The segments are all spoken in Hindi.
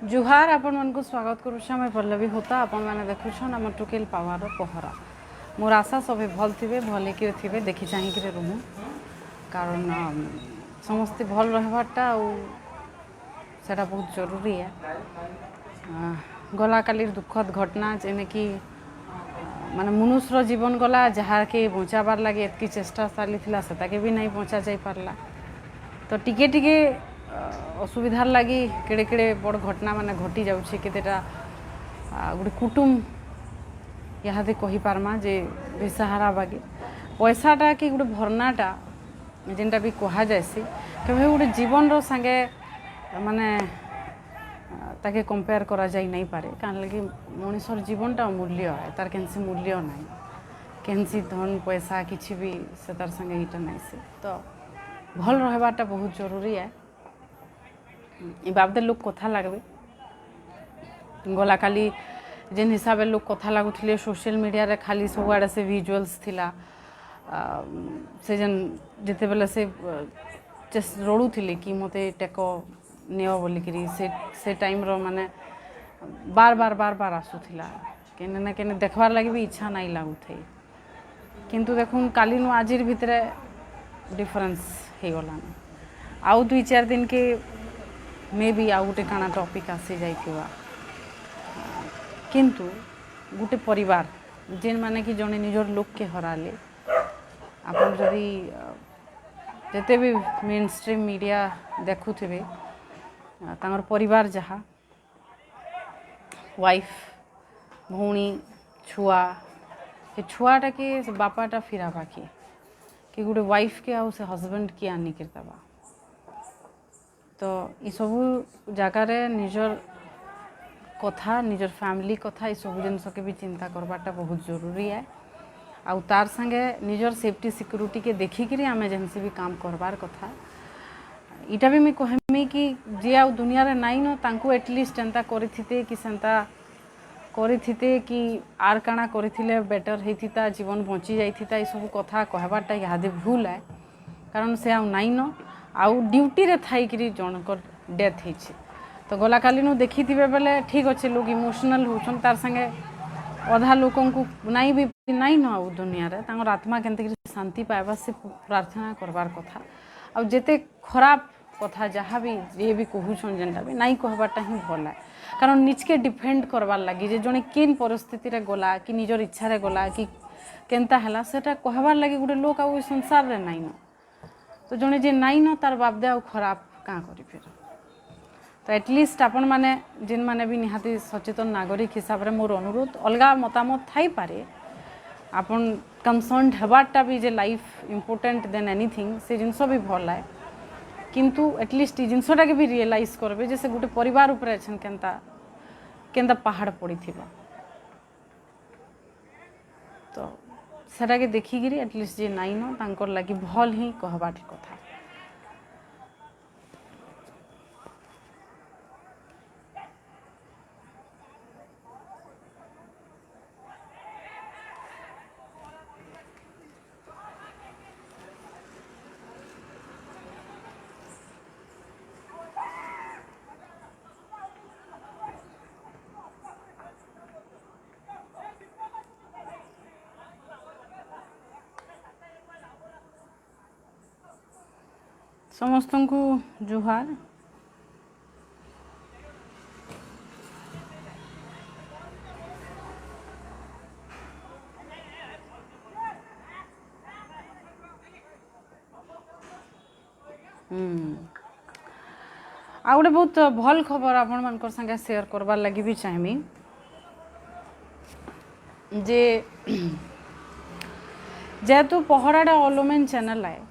जुहार आपण मन को स्वागत करुछा मैं पल्लवी होता आपण मैंने देखुछन आम टुकेल पावर पहरा मोर आशा सभी भल थे भल थे देखी चाहिए रुहूँ कारण समस्ते भल रहाटा सेटा बहुत जरूरी है। गला काली दुखद घटना जेने कि माने मनुष्यर जीवन गला जहाँ के बचाबार लगे एतकी चेष्टा चली से भी नहीं बचा जा पारला तो टिके टिके असुविधार लगी केड़े केड़े बड़ घटना माने घटी जाउछे केतेटा गोटे कुटुम यहाँ कही पारमा जे बेसहारा बागे पैसाटा कि गोटे भरनाटा जेनटा भी कहा जाएसी केबे गोटे जीवन रो संगे माने ताके कंपेयर करा जाई नहीं पारे कान लगी मनुष्यर जीवनटा मूल्य है तार केनसी मूल्य नहीं केनसी धन पैसा किछि भी से तार संगे इटा नहीं से तो भल रहबाटा बहुत जरूरी है। ये बाबदे लोग कथा लागबे गला काली जेन हिसाब से लोग कथा लगुले सोशल मीडिया रे खाली सबुआड़े से विजुअल्स थिला से जेन जिते बेले से रड़ुले कि मते टेको नियो बोलिकी से टाइम रो माने बार बार बार बार आसूला केने ना केने देखबार लगे भी इच्छा नहीं लगुथे किंतु देखुन काली नु आजिर भितरे डिफरेंस हो गलान आउ 2-4 दिन के मे भी आउ गोटे काना टॉपिक आसी जाइथिबा किंतु गोटे परिवार जेन माने कि जने निजर लोक के हराले आपन जदि जते भी मेन स्ट्रीम मीडिया देखुथिबे तांगर परिवार जहाँ वाइफ भौणी छुआ ये छुआटा के बापाटा फिराबा कि गोटे वाइफ के आउ से हस्बैंड किए आनी करताबा तो ये सब जगार निजर कथा निजर फैमिली कथा ये सब जिनस के भी चिंता करवाटा बहुत जरूरी है आउ तार संगे निजर सेफ्टी सिक्योरिटी के देखिकी आम जेनसी भी काम करवार कथा इटा भी मैं कहमी कि जे आ दुनिया रे नाइन न तांको एटलिस्ट एंता करिथिते कि सेंता करिथिते कि आर काना करिथिले बेटर हेथिता जीवन बंची जाइथिता ये सब कथा कहबाटा यादे भूल है कारण से आउ नाइन आउ ड्यूटी रे थाई कि जनकर डेथ होइछि तो गला काली नु देखिथिबे बेले ठीक अच्छे लोग इमोशनल होछन तार संगे अधा लोकन को नहीं भी नहीं न आउ दुनिया रे तांगर आत्मा केनते शांति पाइबा से प्रार्थना करबार कथा आ जेते खराब कथा जहाँ भी ये भी कहून जेनटा भी नहीं कहबाटा ही भल है कारण निजके डिफेंड करवार लगी जे जने केन परिस्थिति रे गला कि निजर इच्छा रे गला कि केनता हला सेटा कहबार लगी गोटे लोक आ संसार रे नहीं न तो जने जे नहीं न तार बाबदे आ खराब का करी फिर तो एटलिस्ट आपण माने जिन माने भी निहाती सचेतन नागरिक हिसाब रे मोर अनुरोध अलगा मतामत थाई पारे आपण कंसर्न हेबाटा भी जे लाइफ इम्पोर्टेंट देन एनीथिंग से जिनस भी भल है किंतु एटलिस्ट ये जिनसटा के भी रियलाइज करबे जैसे गोटे परिवार ऊपर अछन केनता केनता पहाड़ पड़ी थिबा तो सेटा के देखिगिरी एटलिस्ट जे नाइन न तांकर लागि भल ही कहबाट कथा समस्त को जुहार आ गोटे बहुत भल खबर आपण मानकर संगे शेयर करबार लगी भी चाहमी जे जेहेतु पहराटा ऑलोमेन चैनल है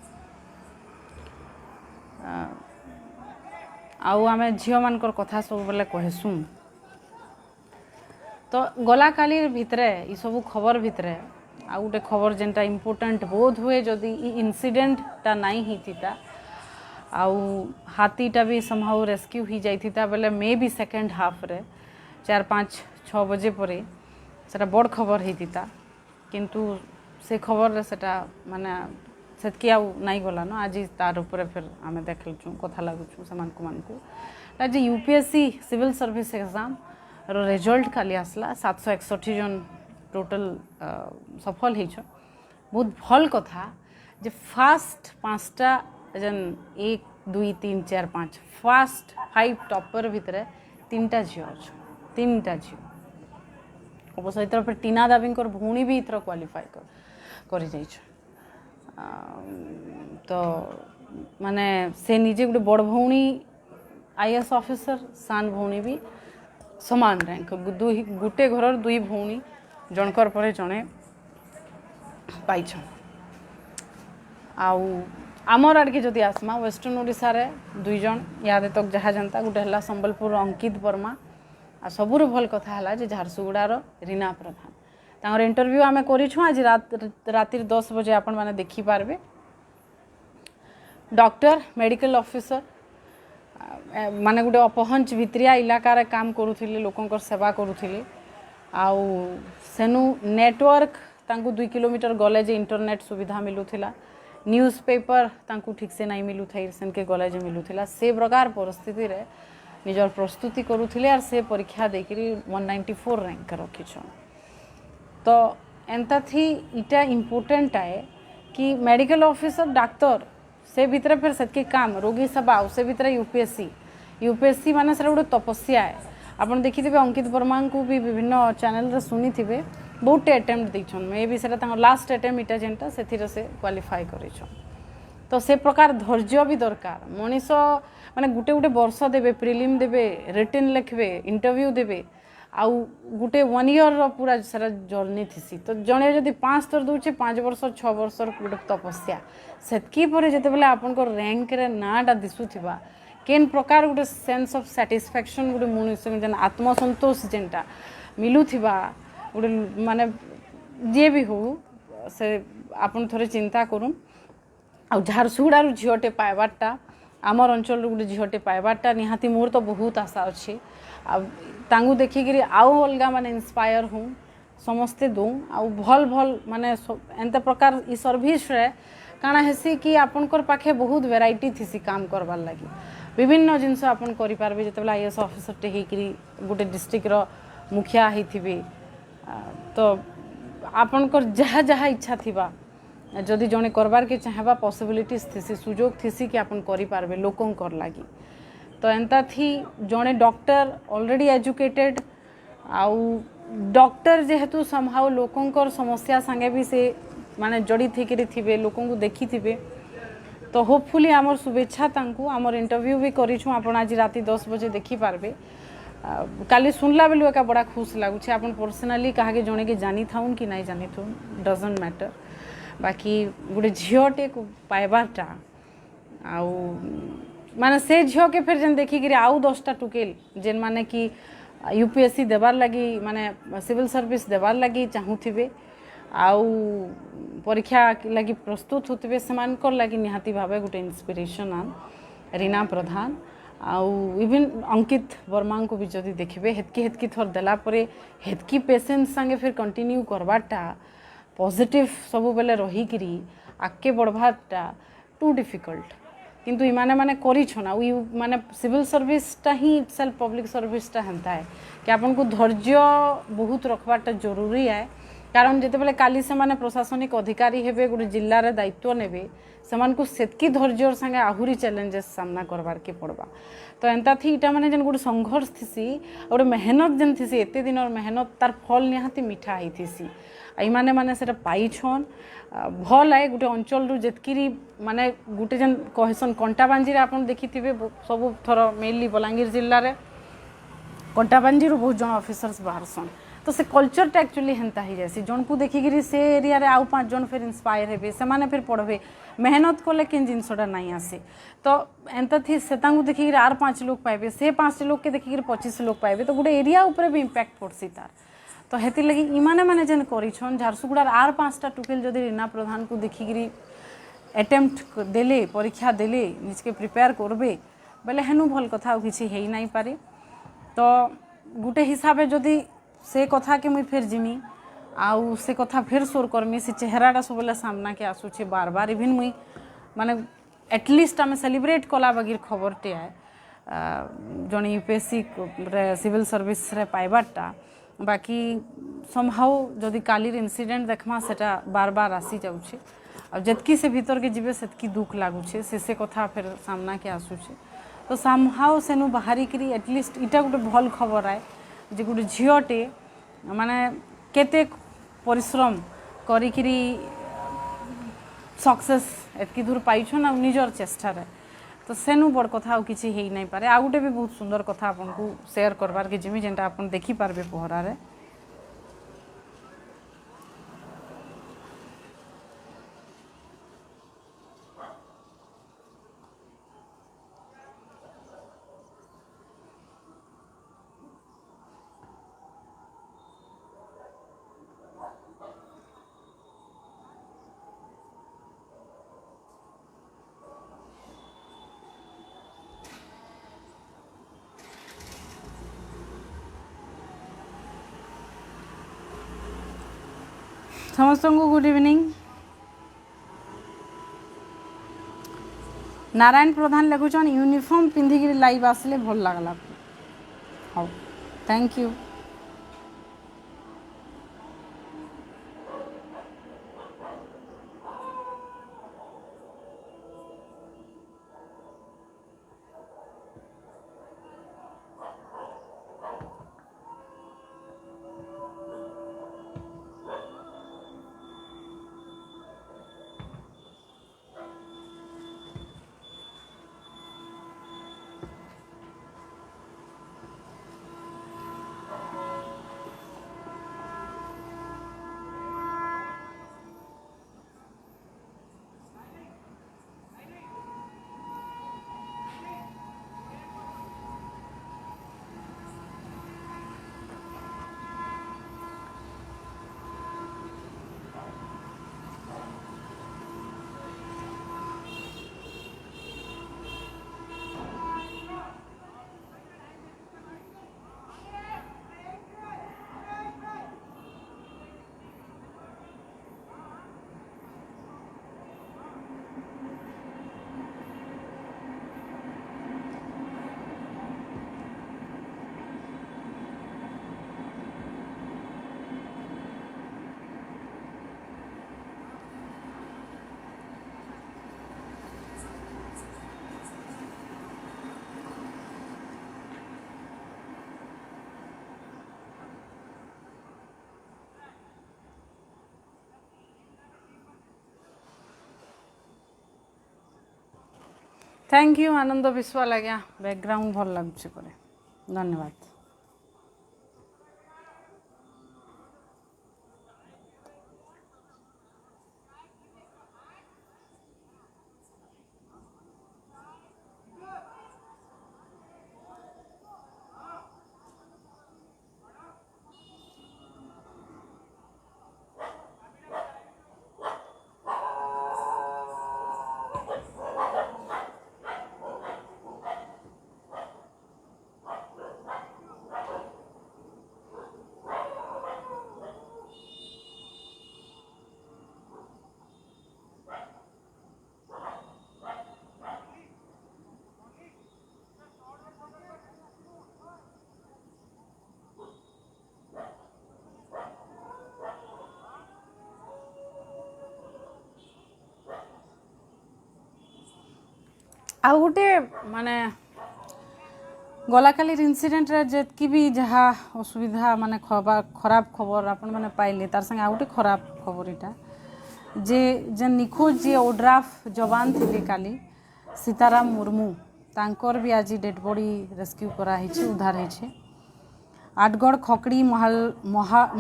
आउ आमे झियो मानकर कथा सब बेले कहसुँ तो गला काली भितरे ये सब खबर भितरे आ गोटे खबर जेनटा इम्पोर्टेंट बोध हुए जदि इनसीडेंटा नहीं हिता आउ हाथीटा भी समहाउ रेस्क्यू ही जाइथिता बेले मे भी सेकेंड हाफ रे 4-5-6 बजे पर सेटा बड़ खबर होता किंतु से खबर रे सेटा माने सेतकी आउ नहीं गला न आज तार ऊपर फिर आम देखलु कथा लगुचु से मानकु जे यूपीएससी सिविल सर्विस एग्जाम रो रिजल्ट खाली आसला 761 जन टोटल सफल हो बहुत भल कथा जे फास्ट 5टा जन 1 2 3 4 5 फास्ट 5 टॉपर भितर 3टा झील अच्छा 3टा झील अवश्य इतर पे टीना दाबी भौणी भी इतर क्वालिफाई कर तो माने से निजे गोटे बड़ भौणी आईएएस ऑफिसर सान भौणी भी समान रैंक गोटे घर 2 भौणी जनकर पर जड़े पाई आमर आड़के जदि आसमा वेस्टर्न ओडिशा रे 2 जन याद तक जहाँ जनता गोटे है संबलपुर अंकित वर्मा आ सबुर भल कथा है जे झारसुगुड़ार रीना प्रधान तांगर इंटरव्यू आम करूँ आज राति 10 बजे आपण मैंने देखिपारे डॉक्टर मेडिकल ऑफिसर माने गोटे अपहंच भित्रिया इलाकार काम करुले लोकंर सेवा करुले आउ सेनु नेटवर्क तांकु 2 किलोमीटर गले जे इंटरनेट सुविधा मिलूला न्यूज पेपर तांकु ठीक से नहीं मिलू थी सेनके गले जे मिलूला से प्रकार परिस्थिति रे निजर प्रस्तुति करुले और से परीक्षा देकरी 194 रैंक रखीछन तो एंता थी इटा इम्पोर्टेंट है कि मेडिकल ऑफिसर डाक्तर से भितर फिर सेतके काम रोगी सेवा से भितर यूपीएससी माने सर गोटे तपस्या है आपन देखिथिबे अंकित वर्मा को भी विभिन्न चैनल रे सुनिथिबे बहुत अटेम्प्ट देछन मे भी सेटा लास्ट अटेम्प्ट इटा जेनटा सेथिरे से क्वालिफाई करिछन तो से प्रकार धैर्य भी दरकार मनीष माने गुटे गुटे वर्ष देबे प्रिलिम देबे रिटन लिखबे इंटरव्यू देबे आउ गुटे 1 ईयर पूरा सारा जर्नी थी तो जड़े जदि 5 थर दूचे 5 वर्ष 6 वर्ष गोटे तपस्या सेतकी पर जिते बेले आपन रैंक रे नाटा दिशुथिबा केन प्रकार गोटे सेंस ऑफ सैटिस्फैक्शन गोटे मनुष्य जन आत्मसंतोष जेनटा मिलुथिबा गोटे माने जे भी हो से आपन थोड़े चिंता करूँ आ झारसुगुड़ार झीटे पाइबार्टा आमर अंचल गोटे झीटे पाइबार्टा निहाती मोर तो बहुत आशा अच्छी तांगू देखिकी आउ अलगा माने इंस्पायर हूँ समस्ते दूँ आउ भल भल माने एंत प्रकार ई सर्विस रे काना हेसी कि आपनकर पाखे बहुत वेराइटी थी काम करवार लगी विभिन्न जिनस आपन करि पारबे जते बेला आईएएस ऑफिसर टे हेकरी गोटे डिस्ट्रिक्ट रो मुखिया हेथिबे तो आपनकर जहाँ जहाँ इच्छा थिबा जदि जने करबार के चाहबा पॉसिबिलिटीज थी सुजोग थी कि आपन करि पारबे लोकन कर लागी तो एंता थी जड़े डॉक्टर ऑलरेडी एजुकेटेड आउ डॉक्टर जेहेतु समहाउ लोकंकर समस्या संगे भी से माने जड़ी थी लोकों को देखी थे तो होपफुली आमर शुभेच्छा तांकु आमर इंटरव्यू भी करूँ आपन आज राति 10 बजे देखी पारबे काली सुनला बेलू एका बड़ा खुश लगुच आपन पर्सनाली कहा जड़े के जानी थाउन कि नहीं जानी थाउन डजंट मैटर बाकी गोटे झीटे पाइबारटा आउ माने से झील के फिर जन देखिक आउ 10टा टुकेल जेन माने कि यूपीएससी देवार लगी माने सिविल सर्विस देवार लगी चाहूथिबे आउ परीक्षा लगी प्रस्तुत होते से लगी निहाती भावे गोटे इंस्पिरेशन आन रीना प्रधान आउ इवन अंकित वर्मा को भी जदि देखिए हेतकी थर देला परे हेतकी पेशेंस संगे फिर कंटिन्यू करवाटा पॉजिटिव सब बेले रहीकरी आगे बढ़वाटा टू डिफिकल्ट किंतु इमाने माने करिछन आ माने सिविल सर्विसटा ही सेल्फ पब्लिक सर्विसटा हेंता है कि आपन को धैर्य बहुत रखवाटा जरूरी है कारण जिते बेले काली से माने प्रशासनिक अधिकारी हेबे गोटे जिल्ला रे दायित्व नेबे समान को सेतकी धैर्य संगे आहुरी चैलेंजेस सामना करबार के पड़बा तो एंता थी इटा माने जन गोटे संघर्ष थीसी गोटे मेहनत जन थीसी एते दिनर मेहनत तार फल निहाती मिठा ही थीसी माने माने सेटा पाइछन भल है गोटे अंचल रु जेतकी माने गोटे जन कहसन कंटाबांजी रे आपन देखिथिबे सब थर मेनली बलांगीर जिल्ला रे कंटाबांजी रु बहुत जन ऑफिसर्स बाहरसन तो से कल्चरटा एक्चुअली हेंता ही जैसी जन को देखिकी से एरिया रे आउ 5 जन फिर इंस्पायर हेबे से माने फिर पढ़बे मेहनत कले किन जिनसटा नहीं आसे तो एंता थी से देखिकी आर 5 लोग पाइबे से 5 लोग के देखिकी 25 लोग पाइबे तो गोटे एरिया ऊपर भी इम्पैक्ट पड़सी तार तो हेती लगी इमाने माने जेन करिछन झारसुगुड़ार आर 5टा टुकेल जदि रीना प्रधान को देखिकी अटेम्प्ट देले परीक्षा देले निजके प्रिपेयर करबे बेले हेनु भल कथा किछि हेई नहीं पारे तो गोटे हिसाबे जदि से कथा के मुई फिर जिमी आउ से कथा फिर सोर करमी से चेहराटा सब सामना के आसूचे बार बार इभिन मुई माने एटलिस्ट आम सेलिब्रेट कला बगिर खबरटे आए जन यूपीएससी सिविल सर्विस रे पाइबारटा बाकी समहाउ जदि कालीर इनसीडेंट देखमा सेटा बार बार आसी जाउछे आ जतकी से भीतर के जीवे सेतकी दुख लागुछे से कथा फिर सामना के आसुछे तो समहाउ सेनु बाहरी करी एटलिस्ट इटा गोटे भल खबर आए जे गोटे झीटे माने केते परिश्रम करिकरी सक्सेस एतकी दूर पाइछन आ निजर चेष्टा रे तो सेनु बड़ कथा आउ किछि हेई नै पारे आ गोटे भी बहुत सुंदर कथा आपन को शेयर करबार के जिमी जेंटा आपन देखि पारबे पहरा रे समस्त को गुड इवनिंग नारायण प्रधान लिखुचन यूनिफॉर्म पिंधिकी लाइव आसले भल लागला हाँ थैंक यू थैंक यू आनंद विश्वाल आज्ञा बैकग्राउंड भल लगुच धन्यवाद आ गोटे माने गलाकाली इनसीडेंट रे जेतकी भी जहाँ असुविधा माने खराब खबर आपण माने पाइले तार संगे आ गोटे खराब खबर इटा जे जेन निखोज जे ओड्राफ जवान थिले काली सीताराम मुर्मू तांकर भी आज डेड बॉडी रेस्क्यू करा हिचे उद्धार हिचे आठगढ़ खकड़ी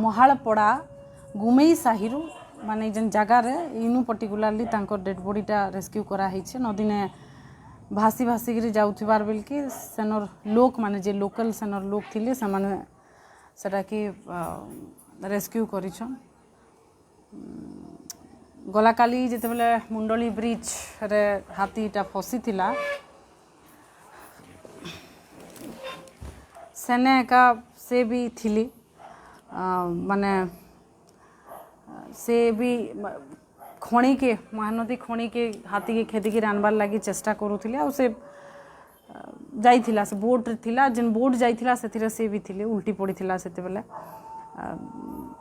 महालपड़ा गुमेई साहिरु माने जेन जगार इनु पर्टिकुलारली तांकर डेड बॉडीटा रेस्क्यू करा हिचे नदीने भासी भासी गिरी जाउथिबार बेलके सेनर लोक माने जे लोकल सेनर लोक थिले से माने सेटा कि रेस्क्यू करिछन गलाकाली जेते बेले मुंडली ब्रिज रे हाथीटा फसी थिला सेने का से भी थिली माने से भी खणी के महानदी खणी के हाथी के खेती के रानबार लगी चेष्टा करूथिले आ से जाइथिला से बोट थिला जेन बोट जाइथिला सेथिरे से भी थिले उल्टी पड़ीथिला सेते बेले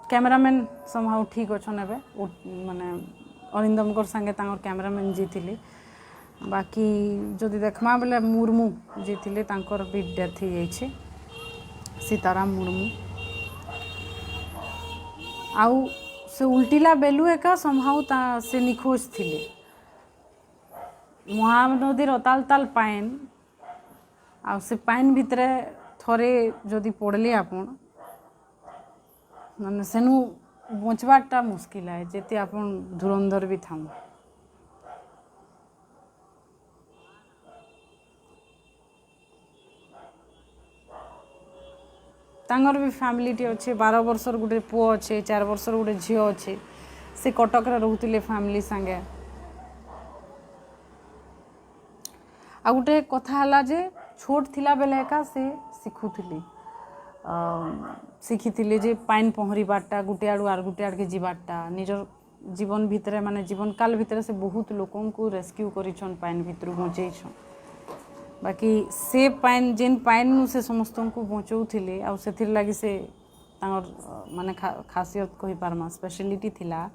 कैमरामैन समहाउ ठीक अच्छन एबे माने अरिंदमकर संगे तांगर कैमरामैन जी थिले बाकी जदि देखमा बेले मुर्मू जी थिले तांकर भी डेथ ही जाइछे सीताराम मुर्मू आउ से उल्टिला बेलू एका समहाउ ता से निखोज थिले महानदीर अताल ताल पाइन आ से पाइन भितरे थरे जदि पड़ले आपण माने सेनु बचवाटा मुश्किल है जेते आपण धुरंधर भी थाम तांगर भी फैमिली अच्छे 12 वर्षर गोटे पुओ अच्छे 4 वर्षर गोटे झील अच्छे से कटक रोते फैमिली संगे आ गोटे कथा है जे छोट थिला बेले एका से शिखुली शिखी जे पाइन पहरबाटा गोटे आड़ू आर गोटे आड़ के जीवाटा निजर जीवन भितर माने जीवन काल भितर से बहुत लोकों को रेस्क्यू करिछन पाइन भितर बचैछन बाकी से पाइन जेन पाइन नु से समस्त को बचौथिले आ सेथिर लागि से तांगर माने खासियत कहि पारमा स्पेशलिटी थिला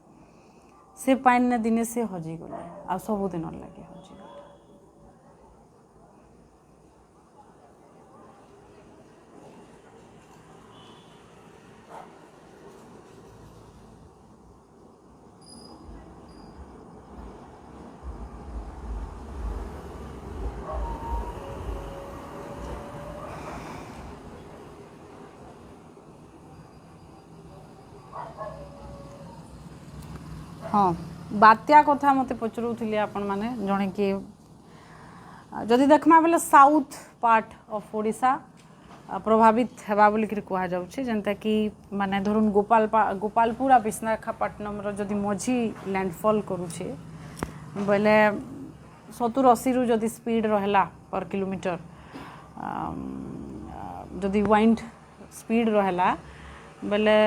से पाइन ने दिने से हजी गले आ सब दिन लागि हजी गले हाँ बात्या कथा मते पचरुथिले आपण माने जणे कि जदि देखमा बेले साउथ पार्ट ऑफ ओडिशा प्रभावित हेबा बोली कि कहा जाउछे जेंता कि माने धरुन गोपालपुर आ विशाखापट्टनम रो जदि मझी लैंडफॉल करूछे बेले 70-80 रु जदि स्पीड रहला पर किलोमीटर जदि वाइंड स्पीड रहला बेले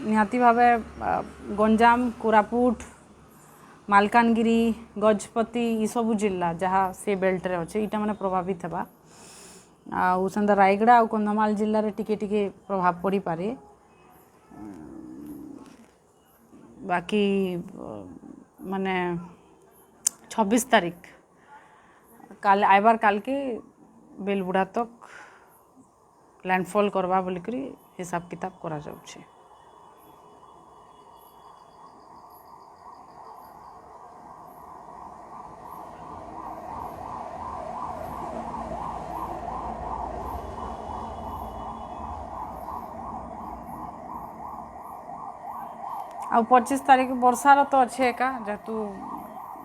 निहाती भावे गंजाम कोरापुट मालकानगिरी गजपति ये सब जिला जहाँ से बेल्ट रे अच्छे इटा माने प्रभावित हेबा आ संदा रायगड़ा और कंधमाल जिले में टिके टिके प्रभाव पड़ी पारे बाकी माने 26 तारीख काल आइबार काल के बेलबुढ़ा तक लैंडफॉल करवा बोलिक हिसाब किताब करा जाउछे आ 25 तारीख वर्षार तो अच्छे एका जेतु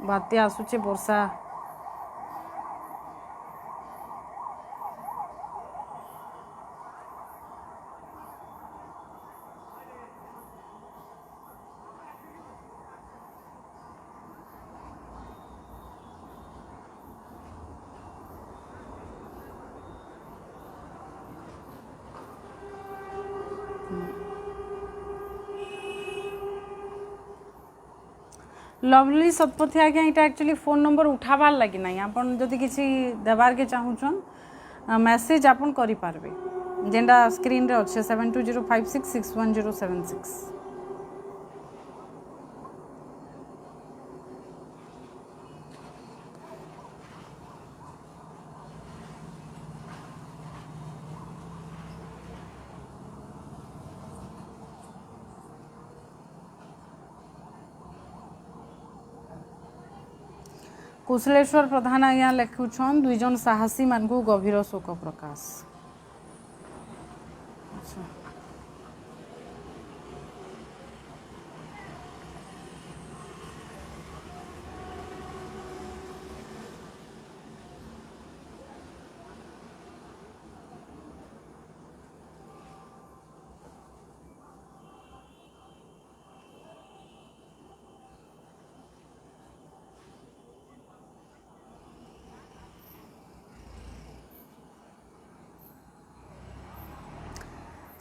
बात्या आसुचे वर्षा लवली सतपथी आज्ञा यहाँ एक्चुअली फोन नंबर उठाबार लगी ना आपन जदि किसी देवार के चाहूछन मैसेज आपन करि पारबे जेंडा स्क्रीन रे अच्छे 7205661076 कुशलेश्वर प्रधान आज्ञा लिखुछन 2 जन साहसी मान को गभीर शोक प्रकाश अच्छा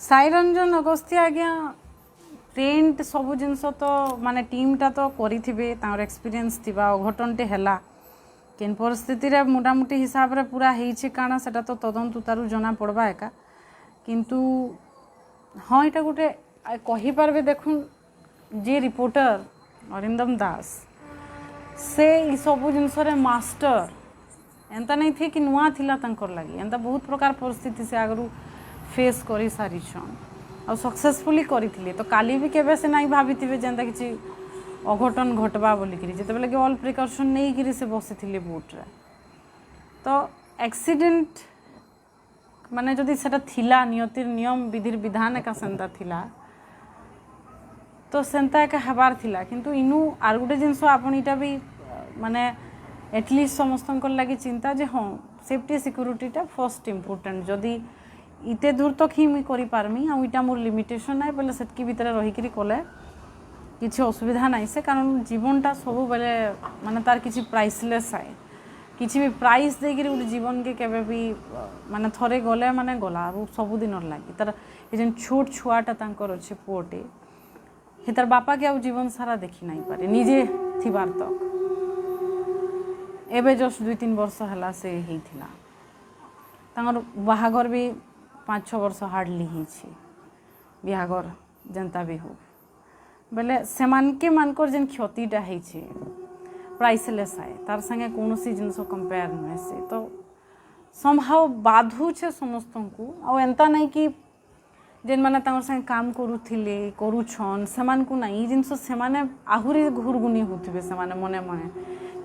साई रंजन अगस्ती आज्ञा टेंट सब जिनस तो माने टीमटा तो करी एक्सपीरियंस थिबा अघटनटे हैला केन परिस्थिति रे मोटामोटी हिसाब रे पूरा हेइछे काना सेटा तो तदंत तारु जना पड़बा एका किंतु हाँ इटा गोटे कही पारबे देखुन जे रिपोर्टर अरिंदम दास से ई सब जिनस मास्टर एंता नहीं थे कि नुआ थिला तंकर लगी एंता बहुत प्रकार परिस्थिति से आगरू फेस करी सारी छन और सक्सेसफुली करी तो काली भी केबे से नहीं भाभी जेंता किसी अघटन घटवा बोलिकी जिते बेले कि ऑल प्रिकॉशन नहीं करी से बसी बोट रे तो एक्सीडेंट माने जदि सेटा थिला नियतिर नियम विधि विधान एका सेंता थिला तो सेंता एका हबार थिला किंतु इनु आर गुटे जिनस आपण इटा भी माने एटलिस्ट समस्त लगी चिंता जे हाँ सेफ्टी सिक्योरिटीटा फर्स्ट इम्पोर्टेंट जदि इते दूर तक ही मुई करि पारमी आ इटा मोर लिमिटेशन नाइ बोले सेटकी भितर रहिकरी कले किसी असुविधा नाइ से कारण जीवनटा सब बेले माने तार किसी प्राइसलेस आए किसी भी प्राइस देकर गोटे जीवन के केबे भी माने थरे गले माने गला और सबुदिन लगी तार ये जेन छोट छुआटा तांकर अच्छे पुओटे हे तार बापा के आउ जीवन सारा देखी नाइ पारे निजे थिबार तक एबे जस्ट 2-3 वर्ष हला से ही थिला तांगर बाहागर भी 5-6 वर्ष हार्डली ही बिहागर जनता भी हो बेले से मानकर जेन क्षतिटा है प्राइसलेस आए तार संगे कौन सी जिनस कंपेयर नुहे से तो समहाउ बाधुचे समस्त को आ एंता नहीं कि जेन माने तांगर संगे काम करुथिले करूछन समान को नहीं जिनस से माने आहुरी घुरगुनी होथिबे से माने मने मने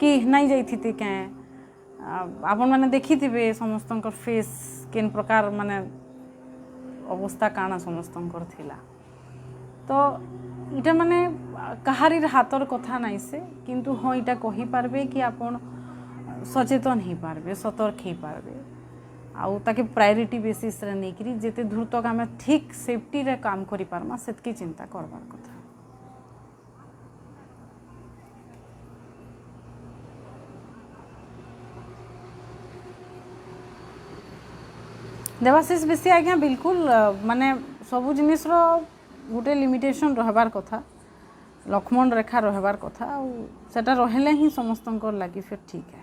कि नहीं जाइथिते के आपण माने देखिथिबे समस्तंकर फेस केन प्रकार माने अवस्था काना समस्तंकर थिला तो इटा माने कहारीर हाथर कथा नाइ से किंतु हाँ इटा कही पारबे कि आपण सचेतन ही पारबे सतर्क ही पारबे आउ ताके प्रायोरिटी बेसिस रे नै करी जेते दूर तक आमे ठीक सेफ्टी रे काम करि पारमा सेतकी चिंता करबार कथा। देवाशीष बेसी आज्ञा बिल्कुल माने सबु जिनिस रो गोटे लिमिटेशन रहबार कथा लक्ष्मण रेखा रहबार कथा और सेटा रहले ही समस्तंकर लगी फिर ठीक है।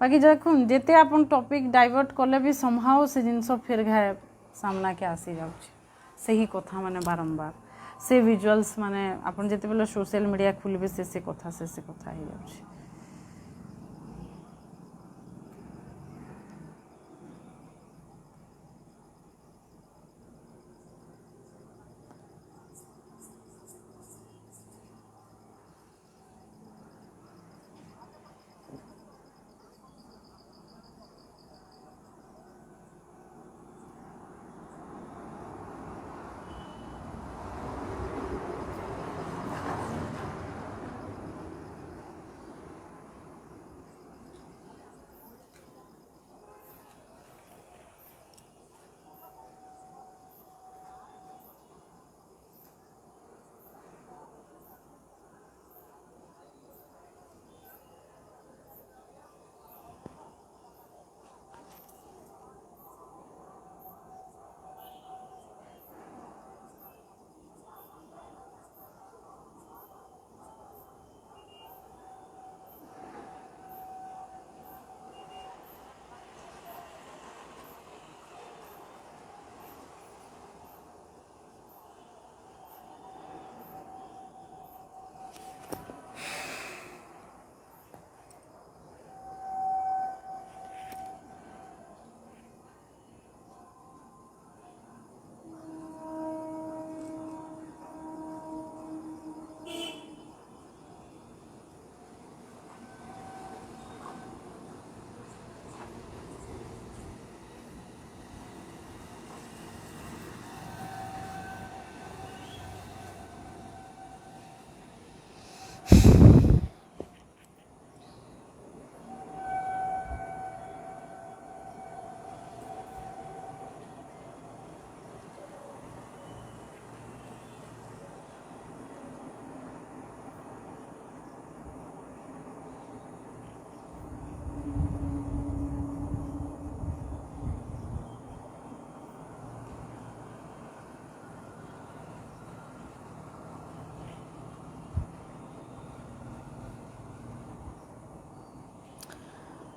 बाकी देखुन जेते आपन टॉपिक डाइवर्ट कले भी समहाउ से जिनस फिर घाय सामना के आसी जाउछ से ही कथा माने बारंबार से विजुअल्स माने आपन जेते बेले सोशल मीडिया खुलबे से कथा से कथा ही जाउछ।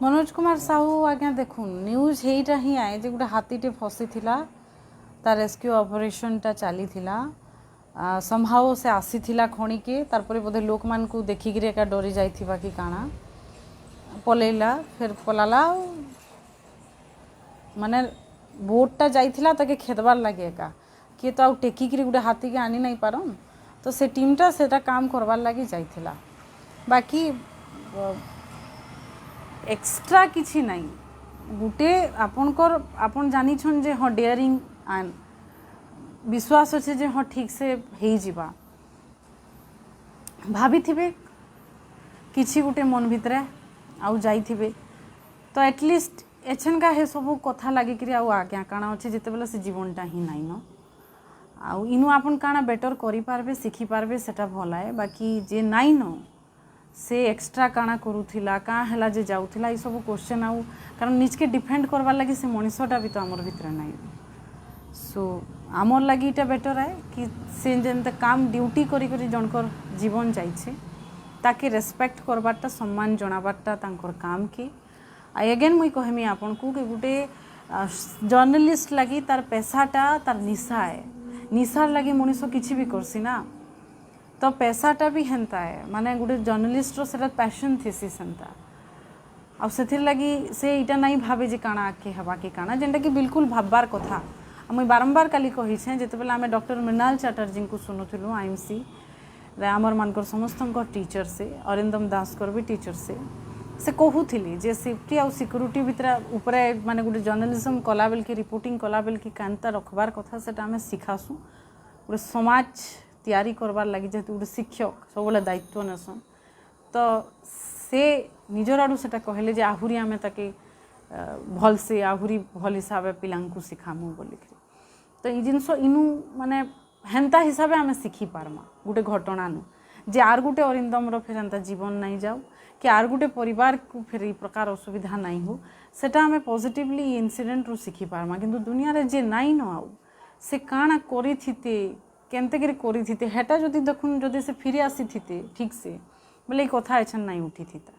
मनोज कुमार साहू आज्ञा देखुन न्यूज हेटा ही आए जे गोटे हाथीटे फसी थिला तार रेस्क्यू ऑपरेशनटा चली संभाव से आसी थिला खणी के तारपरे बोधे लोक मान को देखिक एका डरी जाइथिबा कि काना पलैला फिर पलाला माने बोटटा जाइथिला ताके खेदबार लगे एका किए तो आउ टेकिक गोटे हाथी के आनी नहीं पारन तो से टीमटा सेटा काम करवार लगी जाइथिला बाकी एक्स्ट्रा किछि नहीं गोटे आपनकर आपन जानी छन जे हाँ डेयरिंग एंड विश्वास अच्छे जे हाँ ठीक से हो जीवा भाभी थिबे किछि गोटे मन भितरे आउ जाइथिबे तो एटलिस्ट एछन का हे सब कथा लगी कि आज्ञा काଣା अच्छे जिते बेले से जीवनटा ही नाइन न आउ इनु आपन काଣା बेटर करि पारबे सिखि पारबे सेटा भल है बाकी जे नाइन न से एक्स्ट्रा काଣା करूथिला का हला जे जाउथिला ई सब क्वेश्चन आउ कारण निजके डिफेंड करवार लगी से मनीषटा भी तो आमर भितरे नाइन सो आमर लगी इटा बेटर है कि से जेनते काम ड्यूटी करी करी जनकर जीवन जाइछे ताके रेस्पेक्ट करबारटा सम्मान जनाबारटा तांकर काम के अगेन मुई कहमी आपन को कि गोटे जर्नलिस्ट लगी तार पैसाटा तार निशा है निशार लगी मनीष किसी भी करसी ना तो पैसाटा भी हेन्ता है माने गोटे जर्नलिस्टर सेटा पैशन थीसी सेन्ता आउ सेथिर लगी से इटा नहीं भावे जे काଣା आके हवा के काଣା जेनटा कि बिल्कुल भाबबार कथा मुई बारंबार काली कही जिते बेले आम डॉक्टर मृणाल चैटर्जी को शुणुलु आईएमसी आमर मानकर समस्त टीचर से अरिंदम दास भी टीचर से कहूली जे सेफ्टी आउ सिक्यूरीटी भितर उपरे माने गोटे जर्नलिज्म कला बेल की रिपोर्टिंग कला बेल की कांता रखबार कथा सेटा आम शिखासु गोटे समाज तैयारी करबार लगी जेहेतु गोटे शिक्षक सब दायित्व नेसन तो से निजर आड़ू से कहले जे आहुरी आम ताके भल से आहुरी भल हिसाब पिलांकु शिखामु बोलिक तो ये जिनस इनु माने हेन्ता हिसाब आम शिखी पारमा गोटे घटना नु जे आर गोटे अरिंदम फिर एंता जीवन नहीं जाऊ कि आर गोटे परिवार को फिर ये प्रकार असुविधा नहीं हो सेटा आम पॉजिटिवली इनसीडेंट रु शिखी पारमा किंतु दुनिया रे जे नाई न आउ से काଣା करी थिते केनते करी करी थिते हेटा जदि देखुन जदि से फिर आसी थिते ठीक से बोले कथा एछन नहीं उठी थिता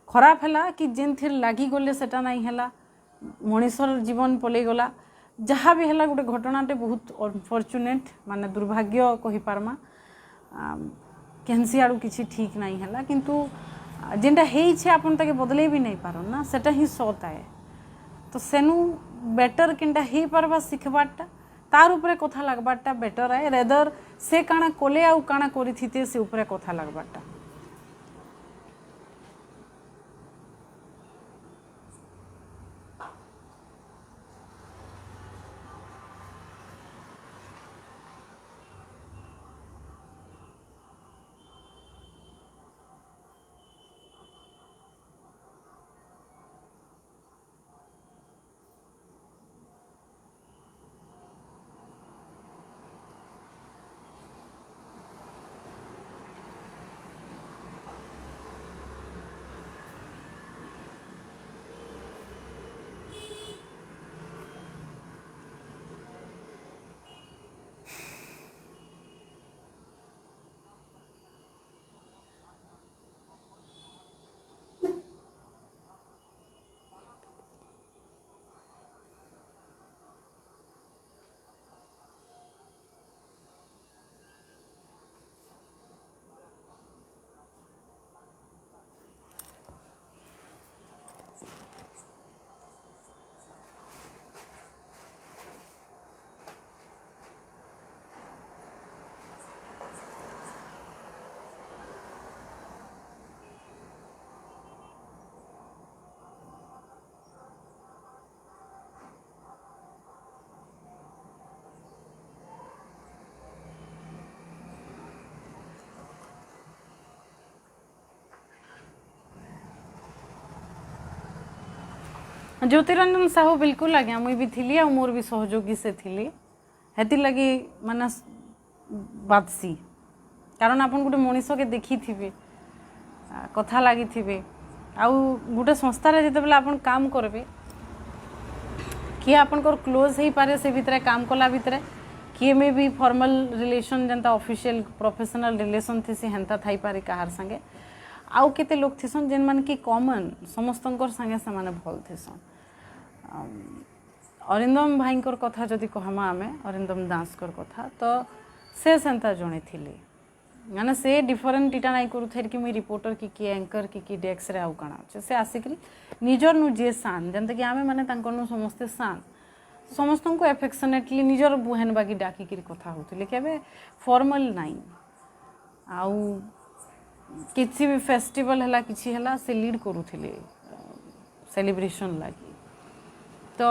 खराब है कि जेन थिर लगी गले सेटा नहीं है मनीषर जीवन पलि गला जहाँ भी है गोटे घटनाटे बहुत अनफॉर्चुनेट माने दुर्भाग्य कही पारमा केनसी आड़ू किसी ठीक नहीं है किंतु जेनटा है आपन ताके बदले भी नहीं पारन ना सेटा ही सत है तो सेनु बेटर केनटा हे पारबा शिखबारटा तार उपरे कथा लगबारटा बेटर है रेदर से काଣା कोले आउ काଣା करी थिते से उपरे कथा लगबारटा ज्योतिरंजन साहू बिल्कुल आज्ञा मुई भी थी आ मोर भी सहयोगी से थी हेती लगी माने बातसी कारण आपन गोटे मनीष के देखी थे कथा लगी थे आउ गोटे संस्थार जिते बेले आपन काम करबे किए आपनकर क्लोज हो पारे से भितर काम कला भितर किए में भी फॉर्मल रिलेशन जनता ऑफिशियल प्रोफेशनल रिलेशन थी हेन्ता थी पारे कहार संगे आउ केते लोग थिसन जेन मान कि कॉमन समस्तंकर संगे से माने भल थिसन। अरिंदम भाईंकर कथा जदि कहमा आमे अरिंदम दासकर कथा तो से सेंता जणे थिले माने से डिफरेंट इटा नहीं करू थे कि मुई रिपोर्टर कि एंकर कि डेस्क रे आउ काना अच्छे से आसिकरी निजर नु जे सान जंत कि आमे माने तांकर नु समस्ते सान समस्त को एफेक्शनेटली निजर बुहेन बाकी डाकी करी कथा होथिले केबे फॉर्मल नाही आउ किसी भी फेस्टिवल हला किछि हला से लीड करूथिले सेलिब्रेशन लागी तो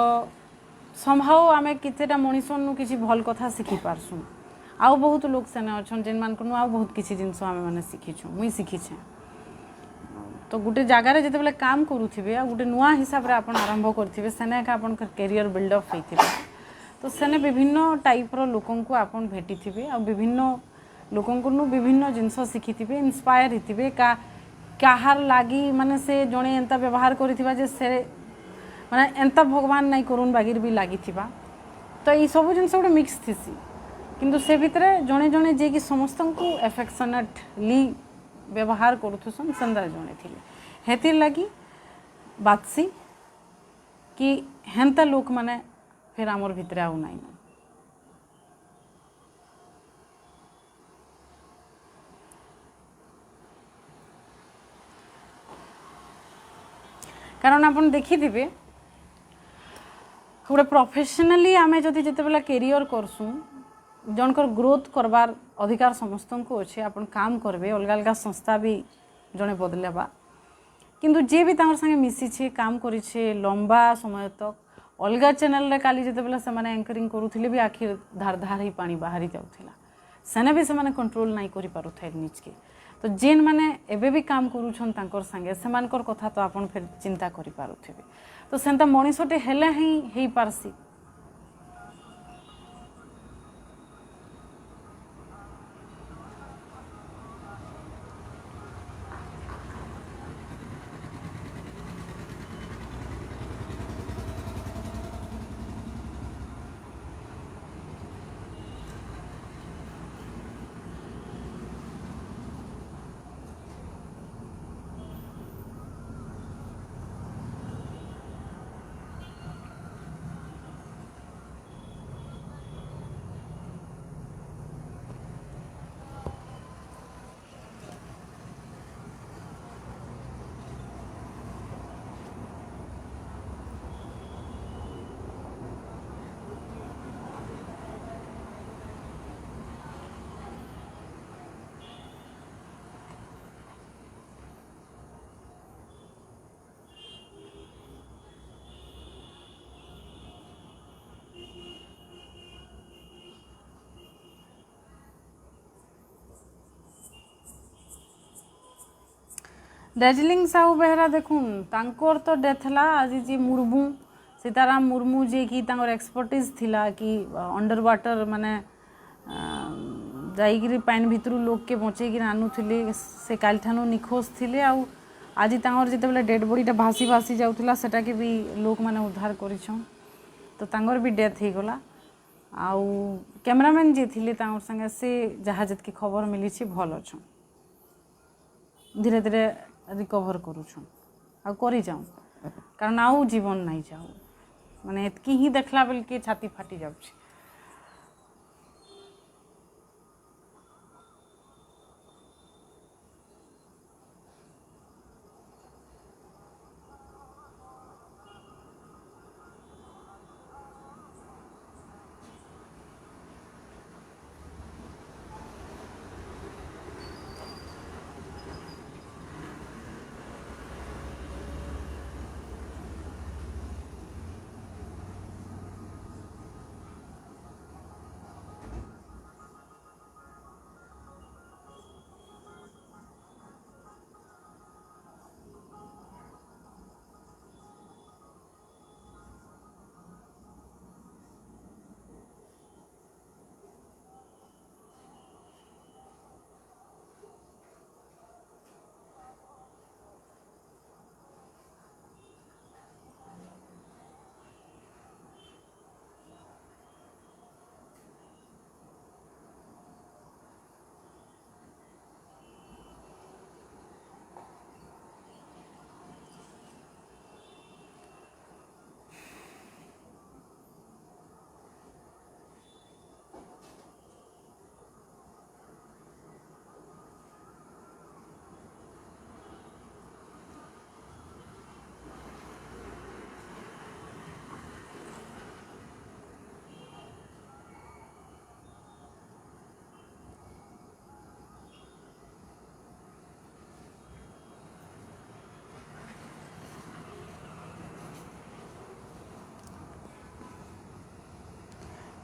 संभाव आमे कितेटा मनीषन नु किछि भल कथा सिखि पारसु आउ बहुत लोग सेने अछन जेन मान को आउ बहुत किछि जिंस आमे माने सिखिछु मुई सिखिछे तो गुटे जगह रे जते बेले काम करूथिबे आ गुटे नुआ हिसाब रे आपण आरंभ करथिबे सेने का आपण करियर बिल्डअप होइथिबे तो सेने विभिन्न टाइप रो लोकन को आपण भेटिथिबे आ विभिन्न लोकन को नु विभिन्न जिंस सिखिथिबे इंस्पायर हिथिबे काहार लागी माने से जणे एंता व्यवहार करिथिबा जे से माने एंता भगवान नहीं करून बागिर भी लागिथिबा तो ई सब जिंस गोटे मिक्स थिसी किंतु से भितरे जणे जणे जे कि समस्त को एफेक्शनेटली व्यवहार करूथुसन संदा जणे थिले हेतिर लगी बातसी कि हेंता लोक माने फिर आमर भितरे आउ नाही कारण आपण देखिथिबे गोटे प्रोफेशनली आमे जदि जते बेला कैरियर करसु जनकर ग्रोथ करबार अधिकार समस्त को अच्छे अपन काम करबे अलग अलग संस्था भी जड़े बदलेबा किंतु जे भी तांगर संगे मिसी छे काम करी छे लंबा समय तक अलग चैनल रे काली जते बेला से माने एंकरिंग करूथिले भी आखिर धार धार ही पानी बाहरी जाउथिला सेने भी से माने कंट्रोल नहीं करि पारुथाय निज के तो जेन माने एबे भी काम करूछन तांकर संगे सेमानकर कथा तो अपन फिर चिंता करि पारुथिबे तो सेंता मनीषटे हेले ही पारसी दार्जिलिंग साहू बेहरा देखुन तांकर तो डेथ ला आज जी मुर्मू सीताराम मुर्मू जे कि तांकर एक्सपर्टीज थिला कि अंडर वाटर माने जाइगिरी पानी भितरू लोग के बचेगी आनुथिले से काल ठानु निखोज थिले आ आज तांकर जते बेले डेड बॉडीटा भासी भासी जाउथिला सेटा के भी लोक माने उद्धार करिछन तो तांकर भी डेथ हे गला आउ कैमरामैन जे थिले तांकर संगे से जहाँ जत की खबर मिली छी भल अछन धीरे धीरे रिकवर करूछन आ करी जाऊँ कारण आउ जीवन नहीं जाऊ माने एतकी ही देखला बेल के छाती फाटी जाउछ।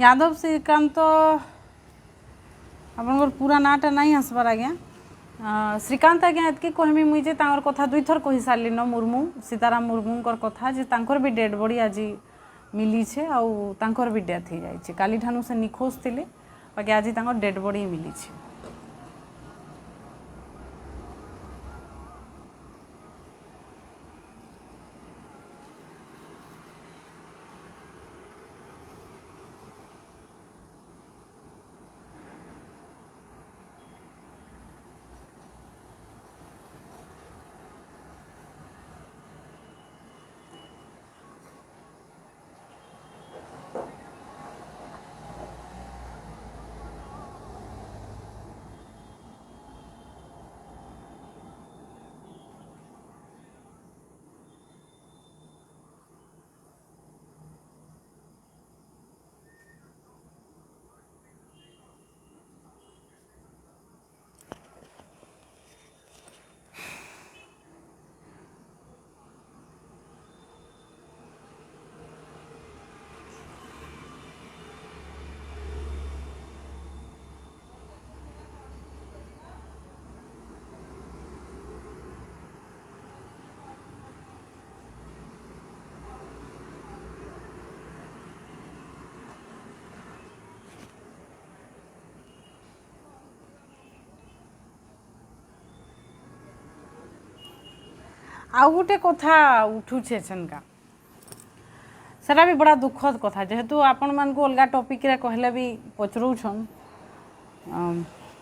यादव श्रीकांत आपनकर पूरा नाटा नहीं आसबार आज्ञा श्रीकांत आज्ञा एतकी कहमी मुई जे तांकर कथा दुई थर कहि सारली न मुर्मू सीताराम मुर्मूंकर कथा जे तांकर भी डेड बॉडी आज मिली छे आउ तांकर भी डेथ हो जाए काली ठानु से निखोज थिले बाकी आज तांकर डेड बॉडी मिली छे। आउ गोटे कथा उठुचे छनका सेटा भी बड़ा दुखद कथा जेहेतु आपण मान को अलगा टॉपिक रे कहले भी पचरौछन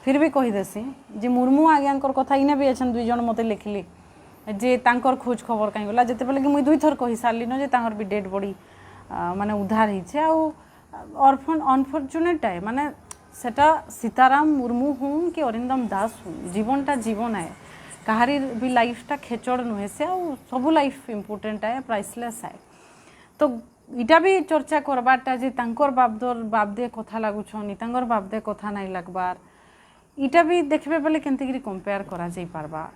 फिर भी कही देसी जे मुर्मू आज्ञाकर कथा इने भी अछन दुई जन मते लिखली जे तांकर खोज खबर काई गला जते बेले कि मुई दुई थर कहि सारली न जे तांकर भी डेड बॉडी माने उद्धार हिचे आउ ऑर्फन अनफॉर्चुनेट है माने सेटा सीताराम मुर्मू हूँ कि अरिंदम दास हूँ जीवनटा जीवन है कहारी भी लाइफटा खेचड़ नुहे से सबू लाइफ इम्पोर्टेंट है प्राइसलेस है तो इटा भी चर्चा करबारटा जे तांकर बापदे कथा लागुछन तांकर बापदे कथा नहीं लगबार इटा भी देखबे बेले केनतिगिरी कंपेयर करा जाई पारबा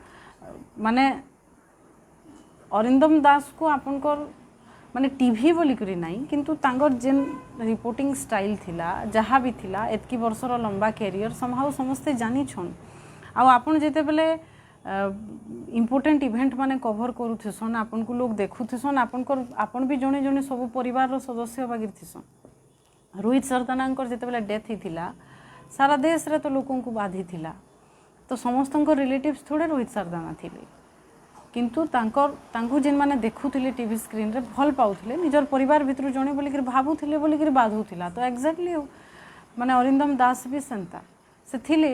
माने अरिंदम दास को आपनकर माने टीवी बोली करी नहीं किंतु तांकर जेन रिपोर्टिंग स्टाइल थिला जहाँ भी थिला एतकी वर्षर लंबा कैरियर समहाउ समस्ते जानी छन आ आपन जेते बेले इम्पोर्टेंट इवेंट माने कवर करूथिसन आपन को लोग देखुथिसन आपन भी जने जने सब परिवार रो सदस्य बागिर थिसन रोहित सरदानांकर जेते बेले डेथ हिथिला सारा देश रे तो लोकन को बाधी थिला तो समस्तंकर रिलेटिव्स थोड़े रोहित सरदाना थिले किंतु तांकु जेन माने देखुथिले टीवी स्क्रीन रे भल पाउथिले निजर परिवार भितर जने बोली कि भाबुथिले बोली कि बाधुथिला तो एक्जेक्टली माने अरिंदम दास भी सेंता से थिले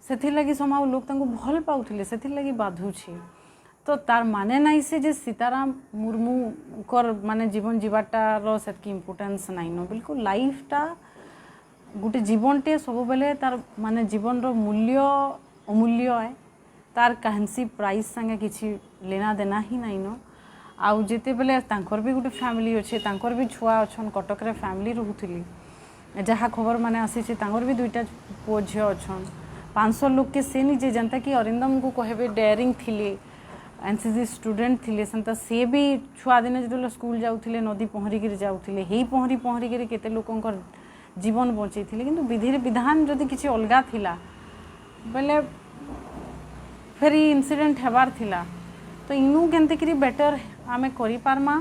से लगी समाव लोग तांको भल पाउथिले से लगी बाधुछि तो तार माने नाई से जे सीताराम मुर्मू कर माने जीवन जीवाटा रो सेतकी इम्पोर्टेंस नाई न बिल्कुल लाइफटा गोटे जीवनटे सब बेले तार माने जीवन रो मूल्य अमूल्य है तार कहानी प्राइस संगे किछि लेना देना ही नाई न आउ जेते बेले तांकर भी गोटे फैमिली अच्छे तांकर भी छुआ अच्छन कटक रे फैमिली रहउथिली जहाँ खबर माने आसी तांकर भी दुईटा पुओ झियो अच्छन 500 लोग के से निजे जनता कि अरिंदम को कहबे डेयरिंग थिले एनसीसी स्टूडेंट थिले संता से भी छुआ दिने जो स्कूल जाउथिले नदी पहरी गिर जाउथिले हेई पहरी गिर केते लोकंकर जीवन बंचै थिले किंतु विधि विधान जदि किछि अलगा थिला बेले फेरी इंसिडेंट हेबार थिला तो इनु केनते करी बेटर आमे करि पारमा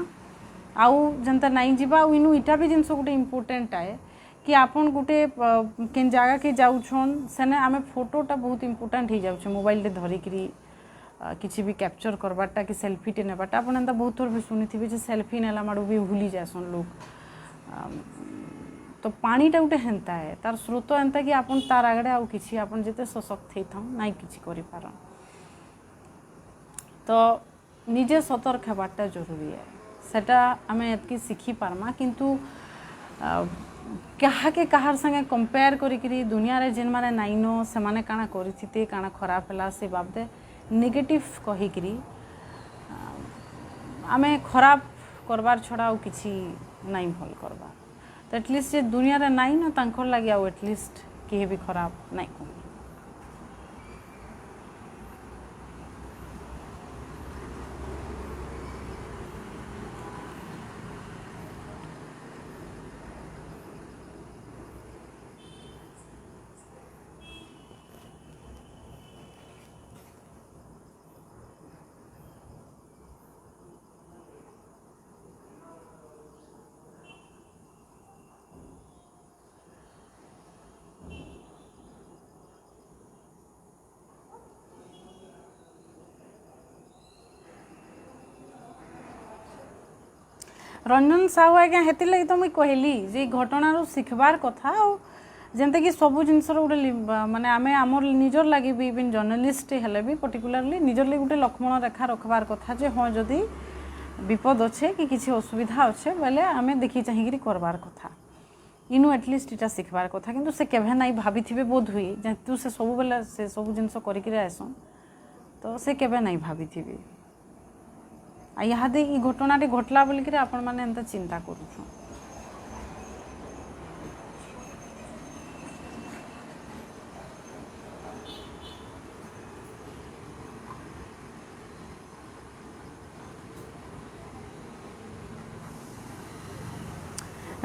आउ जनता नहीं जीवा इनु इटा भी जिनस गोटे इम्पोर्टेंट है कि आपन गोटे केन जगह के जाउछन सेने आमे फोटोटा बहुत इम्पोर्टेंट हो जाउछ मोबाइल रे धरि करी किछि भी कैप्चर करबाटा कि सेल्फी टे नेबाटा आपन एंता बहुत थोर भी सुनिथिबे जे सेल्फी नेला माडू भी भूली जासन लोग तो पानीटा गोटे हेन्ता है तार स्रोत एंता कि आपन तार आगड़े आउ किछि आपन जेते सशक्त हेथां नाइ किछि करि पारन तो निजे सतर्क हेबाटा जरूरी है सेटा आमे एतकी सिखी पारमा किंतु क्या के कहार संगे कंपेयर करी दुनिया रे जेन माने नाइनो से माने काना करिथिते काना खराब हला से बाबदे नेगेटिव कही करी आमे खराब करबार छड़ा और किछि नाइ भल करबा तो एटलिस्ट जे दुनिया रे नाइ न तांकर लागि आ एटलिस्ट केहे भी खराब नाइ को रंजन साहू आज्ञा हेतिर लगी तो मुई कहली जे घटनारू शिखबार कथा जेनते कि सब जिनसर गोटे माने आमे आमर निजर लगी भी इवन जर्नलिस्ट हेले भी पर्टिकुलारली निजर लगी गोटे लक्ष्मण रेखा रखबार कथा जे हाँ जदि विपद अच्छे कि किसी असुविधा अच्छे बोले आमे देखी चाहिए करबार कथा इनु एटलिस्ट इटा शिखबार कथा किंतु से केभे नाई भाभी थे बोध हुए जेतु से सब बेले से सब जिनस करिक आसन तो से केभे नाई भाभी थे इहादे ई घटनाटी घटला बोलिक आपण मैंने एंता चिंता करूँ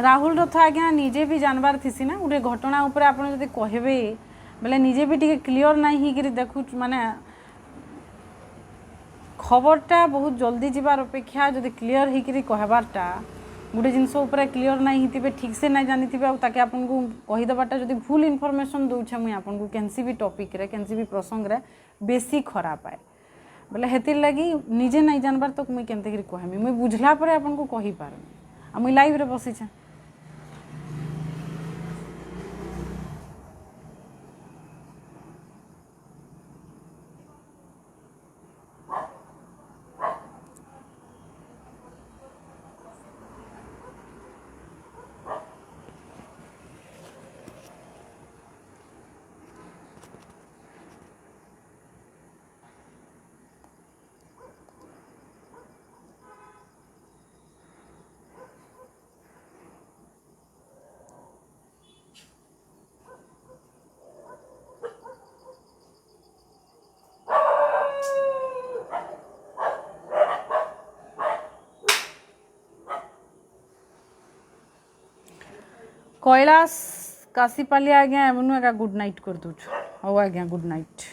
राहुल रथ आज्ञा निजे भी जानबार थी ना गोटे घटना उपर आप कहे बोले निजे भी टी क्लीयर ना ही देखु माने खबरटा बहुत जल्दी जीवार अपेक्षा जदि क्लीयर होकर कहबारटा गोटे जिनस क्लीयर ना ही ठीक से ना जानी थे आपन को कहीदेवाटा जब भूल इनफॉरमेशन दूचे मुझे आपन को कैंसी भी टॉपिक रे कैंसी भी प्रसंग रे बेसी खराब आए बोले हेतिर लगी निजे नहीं जानबार तो मुझे केमते कहमी मुझे बुझला पर आपन को कही पारमी आ मुझे लाइव रे बसीचे कैलाश काशीपाली आज्ञा एवं एका गुड नाइट कर दूछ हौ आज्ञा गुड नाइट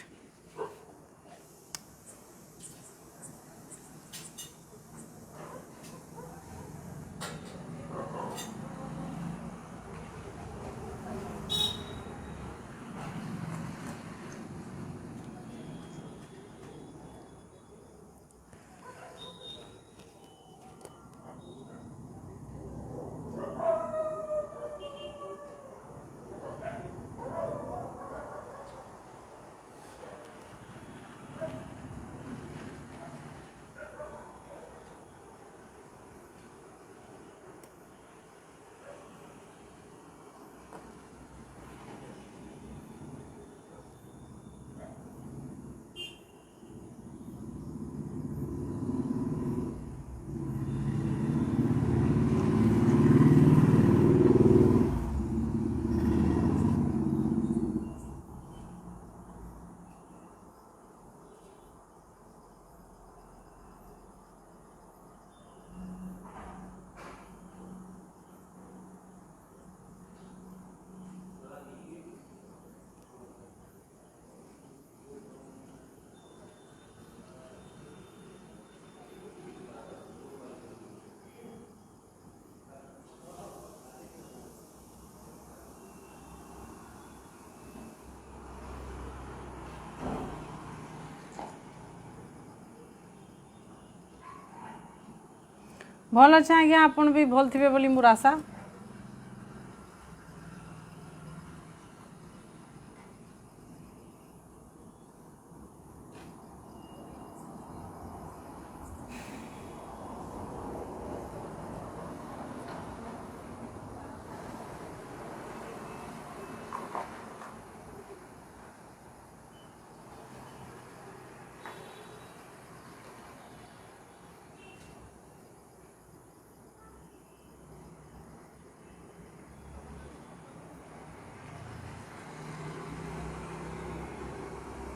भल अच्छे आज्ञा आपन भी भल थे बोली मोर आशा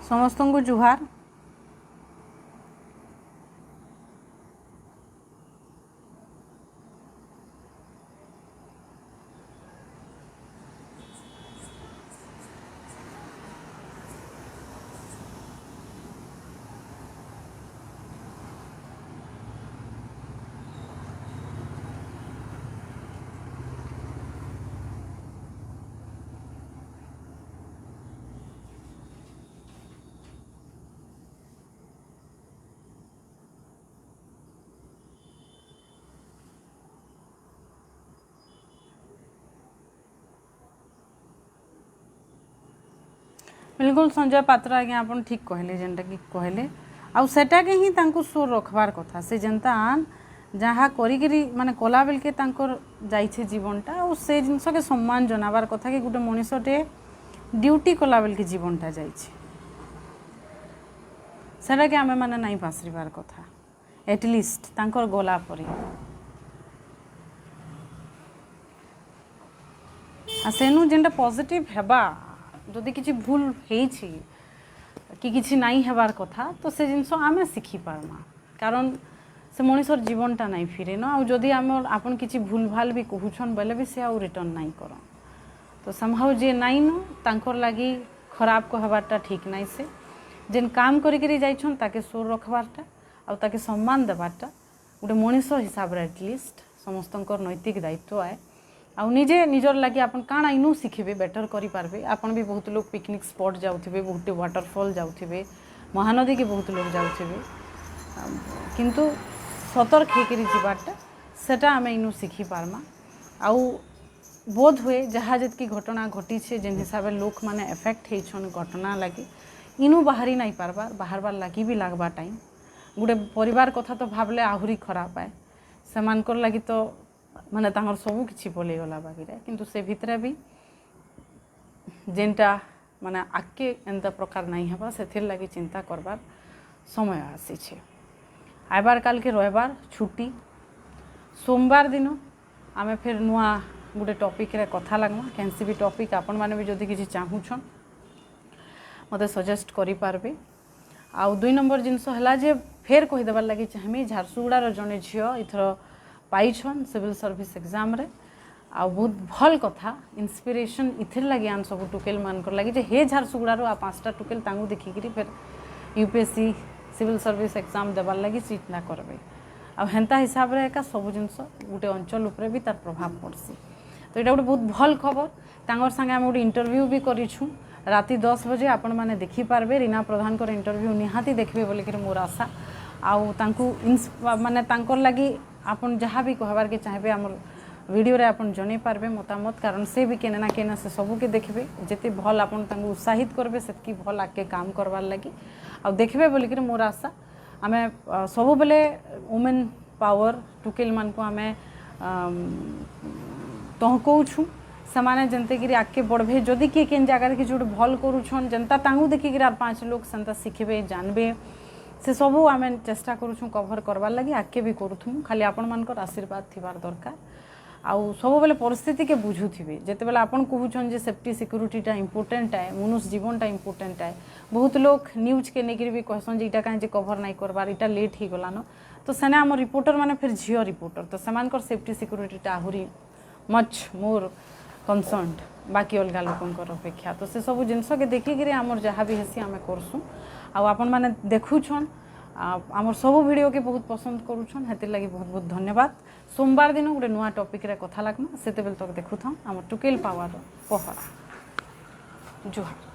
समस्त को जुहार बिल्कुल संजय पात्र आज्ञा आप ठीक कहले जेनटा कि कहले आउ सेटा के ही तांको सोर रखबार कथा से जनता जहाँ करी माने कला बेल के तांकर जाइछे जीवनटा और से जिनस के सम्मान जनाबार कथा कि गोटे मनीषटे ड्यूटी कला बेल के जीवनटा जाइछे सेटा के आमे माने नहीं पासरिबार कथा एटलिस्ट तांकर गला परी आ सेनु जेनटा पॉजिटिव हेबा जदि किछि भूल हेछि कि किछि नहीं हेबार कथा तो से जिनस आमे शिखी पारमा कारण से मनीषर जीवनटा नहीं फिरे न आ जदि आम आपन किछि भूल भाल भी कहूछन बेले भी से आ रिटर्न नहीं कर तो संभव जे नहीं न तांकर लागी खराब कहबारटा ठीक नहीं से जेन काम करिकरी जाइछन ताके सोर रखबारटा आ ताके सम्मान देबारटा गोटे मनीष हिसाब रे एटलिस्ट समस्तंकर नैतिक दायित्व आए आ निजे निजर लगे आपन काण इनु शिखिबे बेटर करि पारबे आपन भी बहुत लोग पिकनिक स्पॉट जाउथिबे बहुत वाटरफॉल जाउथिबे महानदी के बहुत लोग जाउथिबे किंतु सतर्क हेकरी जीवारटा सेटा आमे इनु शिखि पारमा आउ बोध हुए जहाँ जतकी घटना घटी छे जेन हिसाब लोक माने एफेक्ट हेछन घटना लगी इनु बाहरी नहीं पारबार बाहरबार लगी भी लागबा टाइम गोटे परिवार कथा तो भावले आहुरी खराब आए सेमानकर लगी तो माने तांगर सबू किछि बोले गला बाकी किंतु से भितरे भी जेनटा माने आके एंता प्रकार नहीं हेबा सेथिर लगी चिंता करबार समय आसी छे आइबार काल के रविवार छुट्टी सोमवार दिन आमे फिर नुआ गोटे टॉपिक रे कथा लागमा कैंसी भी टॉपिक आपण माने भी जदि किछि चाहूछन मते सजेस्ट करि पारबे आउ 2 नंबर जिनस हला जे फेर कहि देबार लागि चाहमी झारसुगुड़ा जने झियो इथर पाइछन सिविल सर्विस एग्जाम रे आ बहुत भल कथा इंस्पिरेशन इथिर लगी आन सब टुकेल मानकर लगी जे हे झारसुगुड़ा रो आ 5टा टुकेल तांगु देखिकरी फिर यूपीएससी सिविल सर्विस एग्जाम देबार लगी चिट ना करबे आ हेंता हिसाब रे का सब जिनस गोटे अंचल उपरे भी तार प्रभाव पड़सी तो एटा गोटे बहुत भल खबर तांगर संगे हम गोटे इंटरव्यू भी करिछु राति 10 बजे आपण माने देखि पारबे रीना प्रधान कर इंटरव्यू निहाती देखबे बोले कि मोर आशा आउ तांकु माने तांकर लगी आपण जहाँ भी कहबार के चाहबे हमर वीडियो रे आपण जने पारबे मतामत कारण से भी केना ना केना से सबू के देखबे जेते भल आपण तांगु उत्साहित करबे सेतकी भल आके काम करबार लगी आ देखबे बोली कि मोर आशा आमे सबु बेले वुमेन पावर टुकेल मान को आमे तहकौछु समाने जनते कि आके बढ़बे जदि के केन जगह कि जोट भल करूछन जनता तांगु देखि कि 5 लोग संता सिखबे जानबे से सबू आमे चेष्टा करूछु कवर करबार लगी आके भी करूथु खाली आपण मानकर आशीर्वाद थिबार दरकार आउ सब बेले परिस्थिति के बुझुथिबे जेते बेले आपण कहूछन जे सेफ्टी सिक्योरिटीटा इंपोर्टेंट है मनुष्य जीवनटा इंपोर्टेंट है बहुत लोग न्यूज के नेगिर भी कहसन जे इटा काहे जे कवर नहीं करबार इटा लेट ही गलानो तो सेना हम रिपोर्टर माने फिर झियो रिपोर्टर तो समानकर सेफ्टी सिक्योरिटीटा आहुरी मच मोर कंसर्न्ड बाकी अलग लोकंकर अपेक्षा तो से सब जिनस के देखिक आमर जहाँ भी हेसी आम करसुँ आपण माने देखुछन आमर सब वीडियो के बहुत पसंद करूछन हेतिर लगी बहुत बहुत धन्यवाद सोमवार दिन गोटे नुआ टॉपिक रे कथा लागमा सेते बेल तक देखुथां आमर टुकेल पावर पहरा जुहार।